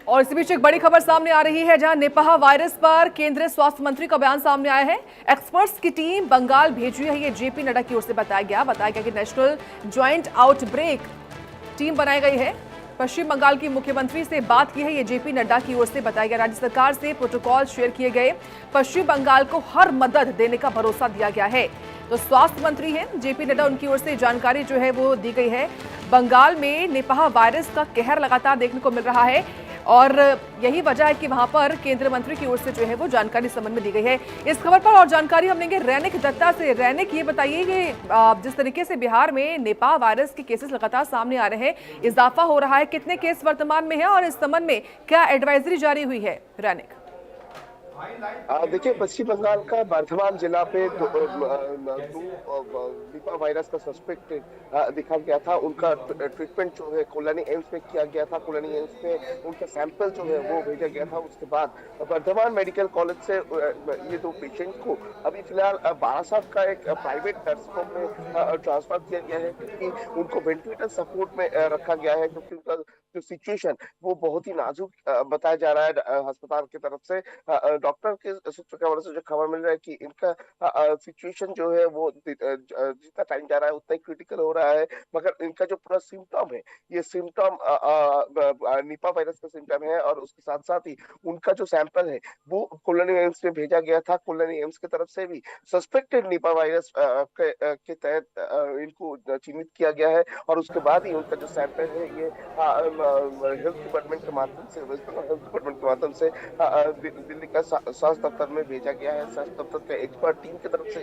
और इसी बीच एक बड़ी खबर सामने आ रही है, जहां निपाह वायरस पर केंद्रीय स्वास्थ्य मंत्री का बयान सामने आया है। एक्सपर्ट्स की टीम बंगाल भेजी है, ये जेपी नड्डा की ओर से बताया गया कि नेशनल ज्वाइंट आउटब्रेक टीम बनाई गई है। पश्चिम बंगाल की मुख्यमंत्री से बात की है, ये जेपी नड्डा की ओर से बताया गया। राज्य सरकार से प्रोटोकॉल शेयर किए गए, पश्चिम बंगाल को हर मदद देने का भरोसा दिया गया है। तो स्वास्थ्य मंत्री हैं जेपी नड्डा, उनकी ओर से जानकारी जो है वो दी गई है। बंगाल में निपाह वायरस का कहर लगातार देखने को मिल रहा है और यही वजह है कि वहां पर केंद्रीय मंत्री की ओर से जो है वो जानकारी इस संबंध में दी गई है। इस खबर पर और जानकारी हम लेंगे रैनिक दत्ता से। रैनिक, ये बताइए कि जिस तरीके से बिहार में निपाह वायरस के केसेस लगातार सामने आ रहे हैं, इजाफा हो रहा है, कितने केस वर्तमान में है और इस संबंध में क्या एडवाइजरी जारी हुई है? रैनिक, देखिए, पश्चिम बंगाल का बर्धमान जिला पे दो निपा वायरस का सस्पेक्ट दिखा गया था। उनका ट्रीटमेंट जो है कोलानी एम्स में किया गया था। कोलानी एम्स में उनका सैंपल जो है वो भेजा गया था। उसके बाद बर्धमान मेडिकल कॉलेज से ये दो पेशेंट को अभी फिलहाल बारासात का एक प्राइवेट नर्सिंग होम में ट्रांसफर किया गया है, क्योंकि उनको वेंटिलेटर सपोर्ट में रखा गया है, क्योंकि उनका जो सिचुएशन वो बहुत ही नाजुक बताया जा रहा है अस्पताल की तरफ से। डॉक्टर के सूत्र की वजह से जो खबर मिल रहा है कि इनका सिचुएशन जो है वो जितना टाइम जा रहा है उतना ही क्रिटिकल हो रहा है। मगर इनका जो पूरा सिम्टम है, ये सिम्टम निपा वायरस का सिम्टम है, और उसके साथ साथ ही उनका जो सैंपल है वो कोलोनी एम्स में भेजा गया था। कोलोनी एम्स की तरफ से भी सस्पेक्टेड निपा वायरस के तहत इनको चिन्हित किया गया है, और उसके बाद ही उनका जो सैंपल है ये हेल्थ डिपार्टमेंट के माध्यम से, वेस्ट बंगाल हेल्थ डिपार्टमेंट के माध्यम से दिल्ली का स्वास्थ्य दफ्तर में भेजा गया है। स्वास्थ्य दफ्तर के एक्सपर्ट टीम की तरफ से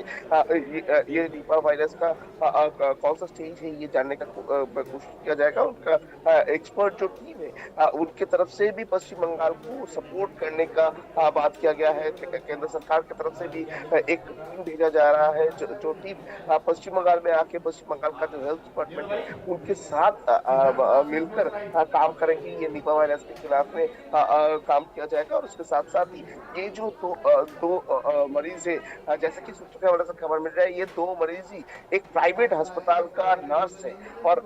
ये निपा वायरस का कौन सा स्टेज है ये जानने का कोशिश किया जाएगा। उनका एक्सपर्ट जो टीम है उनके तरफ से भी पश्चिम बंगाल को सपोर्ट करने का बात किया गया है। केंद्र सरकार की तरफ से भी एक टीम भेजा जा रहा है, जो टीम पश्चिम बंगाल में आके पश्चिम बंगाल का जो हेल्थ डिपार्टमेंट है उनके साथ मिलकर काम करेंगी। ये निपा वायरस के खिलाफ में काम किया जाएगा। और उसके साथ साथ ही ये जो दो मरीज है, जैसे कि सूत्रों के हवाले से खबर मिल रहा है, ये दो मरीज ही एक प्राइवेट अस्पताल का नर्स है। और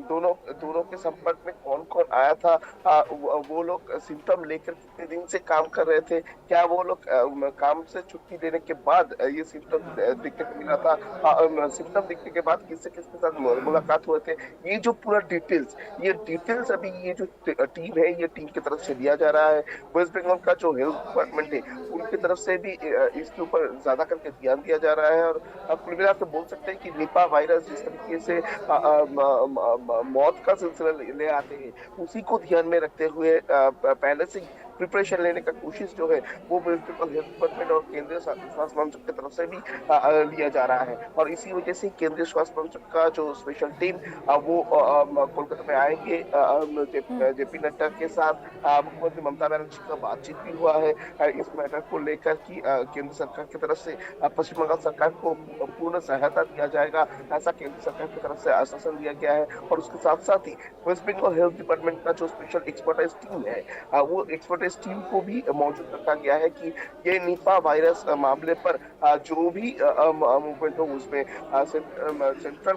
दोनों दोनों के संपर्क में कौन कौन आया था, वो लोग सिम्टम लेकर कितने दिन से काम कर रहे थे, क्या वो लोग काम से छुट्टी देने के बाद ये सिम्टम दिखने को मिला था, सिम्टम दिखने के बाद किससे किसके साथ मुलाकात हुए थे, ये जो पूरा डिटेल्स अभी ये जो टीम है ये टीम की तरफ से दिया जा रहा है। वेस्ट बंगाल का जो हेल्थ डिपार्टमेंट है उनकी तरफ से भी इसके ऊपर ज्यादा करके ध्यान दिया जा रहा है। और कुल मिला के बोल सकते हैं कि निपा वायरस जिस तरीके से मौत का सिलसिला ले आते हैं, उसी को ध्यान में रखते हुए पहले से प्रिपरेशन लेने का कोशिश जो है वो वेस्ट बंगाल हेल्थ डिपार्टमेंट और केंद्रीय स्वास्थ्य मंत्रालय की तरफ से भी लिया जा रहा है। और इसी वजह से केंद्रीय स्वास्थ्य मंत्रालय का जो स्पेशल टीम वो कोलकाता में आएंगे। जेपी नड्डा के साथ मुख्यमंत्री ममता बनर्जी का बातचीत भी हुआ है इस मैटर को लेकर कि केंद्र सरकार की तरफ से पश्चिम बंगाल सरकार को पूर्ण सहायता दिया जाएगा, ऐसा केंद्र सरकार की तरफ से आश्वासन दिया गया है। और उसके साथ साथ ही वेस्ट बंगाल हेल्थ डिपार्टमेंट का जो स्पेशल एक्सपर्टाइज टीम है वो एक्सपर्टाइज टीम को भी मौजूद रखा गया है कि ये निपा वायरस मामले पर जो भी मूवमेंट हो उसमें सेंट्रल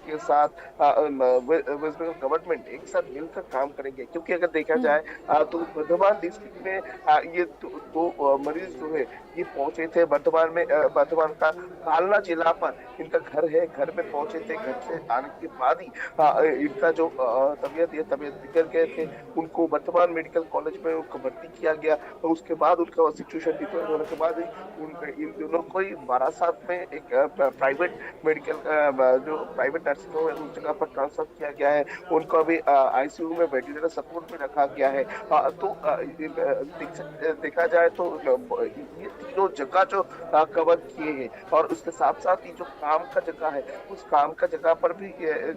के साथ वेस्ट बंगाल गवर्नमेंट एक साथ मिलकर काम करेंगे। क्योंकि अगर देखा जाए तो वर्धमान डिस्ट्रिक्ट में ये दो मरीज जो है ये पहुंचे थे वर्धमान में। वर्धमान का कालना जिला पर इनका घर है, घर में पहुंचे थे। घर से आने के बाद ही इनका जो तबीयत बिगड़ गए थे, उनको वर्धमान मेडिकल कॉलेज में उनको भर्ती किया गया। और उसके बाद उनका सिचुएशन डिफरेंट होने के बाद ही इन दोनों को ही बारासात में एक प्राइवेट मेडिकल जो प्राइवेट नर्सिंग होम है उस जगह पर ट्रांसफर किया गया है। उनको अभी आईसीयू में वेंटिलेटर सपोर्ट में रखा गया है। तो देखा जाए तो ये तीनों जगह जो कवर किए हैं, और उसके साथ साथ ही जो काम का जगह है उस काम का जगह पर भी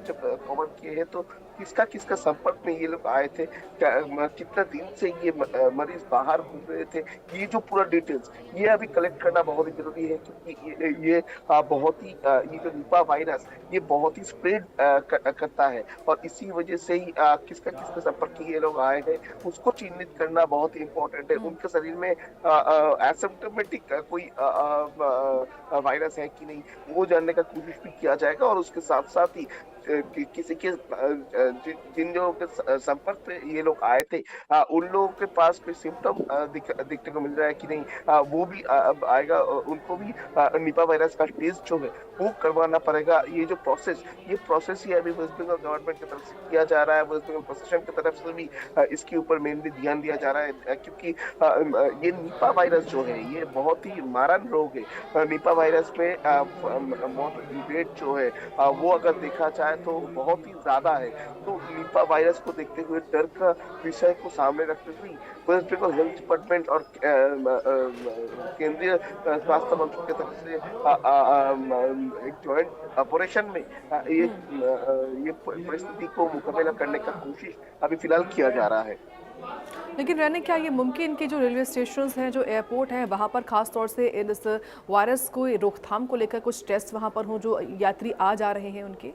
जब कवर किए हैं, तो किसका किसका संपर्क में ये लोग आए थे, कितना दिन से ये मरीज बाहर घूम रहे थे, ये जो पूरा डिटेल्स ये अभी कलेक्ट करना बहुत ही जरूरी है। क्योंकि ये बहुत ही ये जो निपा वायरस ये बहुत ही स्प्रेड करता है, और इसी वजह से ही किसका किसके संपर्क में ये लोग आए हैं उसको चिन्हित करना बहुत ही इंपॉर्टेंट है। उनके शरीर में एसिम्प्टोमेटिक कोई वायरस है कि नहीं वो जानने का कोशिश भी किया जाएगा। और उसके साथ साथ ही किसी के जिन लोगों के संपर्क पे ये लोग आए थे, उन लोगों के पास कोई सिम्टम दिखने को मिल रहा है कि नहीं, वो भी अब आएगा। उनको भी निपा वायरस का टेस्ट जो है वो करवाना पड़ेगा। ये प्रोसेस ही अभी वेस्ट बंगाल गवर्नमेंट की तरफ से किया जा रहा है, वेस्ट बंगाल प्रशासन की तरफ से भी इसके ऊपर मेनली ध्यान दिया जा रहा है, क्योंकि ये निपा वायरस जो है ये बहुत ही मारन रोग है। निपा वायरस में मौत रेट जो है वो अगर देखा जाए तो बहुत ही ज्यादा है। तो निपा वायरस को देखते हुए डर का विषय को सामने रखते हुए वेस्ट बंगाल हेल्थ डिपार्टमेंट और केंद्रीय स्वास्थ्य मंत्री की तरफ से एक ज्वाइंट ऑपरेशन में ये परिस्थिति को मुकाबला करने का कोशिश अभी फिलहाल किया जा रहा है। लेकिन रहने क्या ये मुमकिन कि जो रेलवे स्टेशन हैं, जो एयरपोर्ट है, वहाँ पर खास तौर से इस वायरस को रोकथाम को लेकर कुछ टेस्ट वहाँ पर हों जो यात्री आ जा रहे हैं उनके?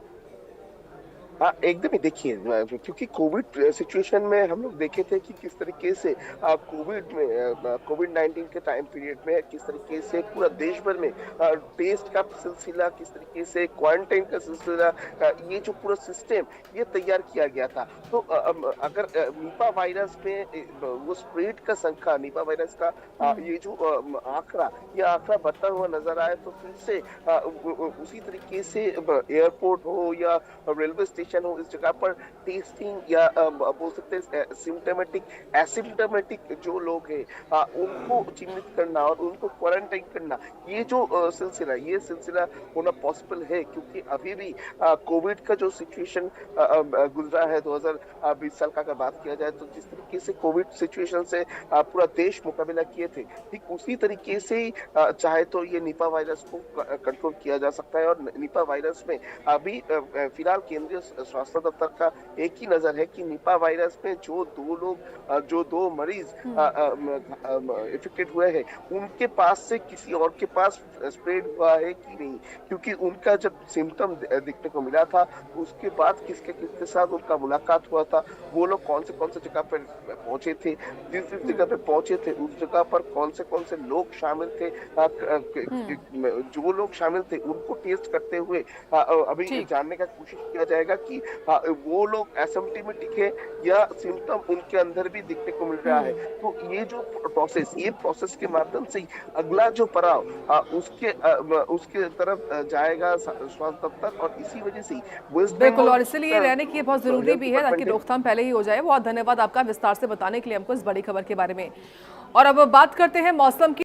हाँ, एकदम ही देखिए, क्योंकि कोविड सिचुएशन में हम लोग देखे थे कि किस तरीके से कोविड-19 के टाइम पीरियड में किस तरीके से पूरा देश भर में टेस्ट का सिलसिला, किस तरीके से क्वारंटाइन का सिलसिला, ये जो पूरा सिस्टम ये तैयार किया गया था। तो अगर निपा वायरस में वो स्प्रेड का संख्या, निपा वायरस का ये जो आंकड़ा बढ़ता हुआ नजर आए तो फिर से उसी तरीके से एयरपोर्ट हो या रेलवे स्टेशन हो, इस जगह पर टेस्टिंग या बोल सकते हैं सिम्टोमेटिक एसिम्टोमेटिक जो लोग हैं उनको चिन्हित करना और उनको क्वारंटाइन करना, ये जो सिलसिला होना पॉसिबल है। क्योंकि अभी भी कोविड का जो सिचुएशन गुजरा है 2020 साल का अगर बात किया जाए तो जिस तरीके से कोविड सिचुएशन से पूरा देश मुकाबला किए थे, ठीक उसी तरीके से ही चाहे तो ये निपा वायरस को कंट्रोल किया जा सकता है। और निपा वायरस में अभी फिलहाल केंद्रीय स्वास्थ्य दफ्तर का एक ही नजर है कि निपा वायरस में जो दो मरीज इफेक्टेड हुए हैं उनके पास से किसी और के पास स्प्रेड हुआ है कि नहीं, क्योंकि उनका जब सिम्टम दिखने को मिला था उसके बाद किसके साथ उनका मुलाकात हुआ था, वो लोग कौन से जगह पर पहुंचे थे, जिस जगह पे पहुंचे थे उस जगह पर कौन से लोग शामिल थे, जो लोग शामिल थे उनको टेस्ट करते हुए अभी जानने का कोशिश किया जाएगा कि वो लोग एसिम्प्टोमेटिक है या सिम्टम उनके अंदर भी दिखने को मिल रहा है। तो ये जो प्रोसेस के माध्यम से अगला जो पड़ाव उसके तरफ जाएगा स्वास्थ्य दफ्तर, और इसी वजह से बिल्कुल, और इसलिए रहने की बहुत जरूरी भी है ताकि रोकथाम पहले ही हो जाए। बहुत धन्यवाद आपका विस्तार से बताने के लिए हमको इस बड़ी खबर के बारे में। और अब बात करते हैं मौसम की।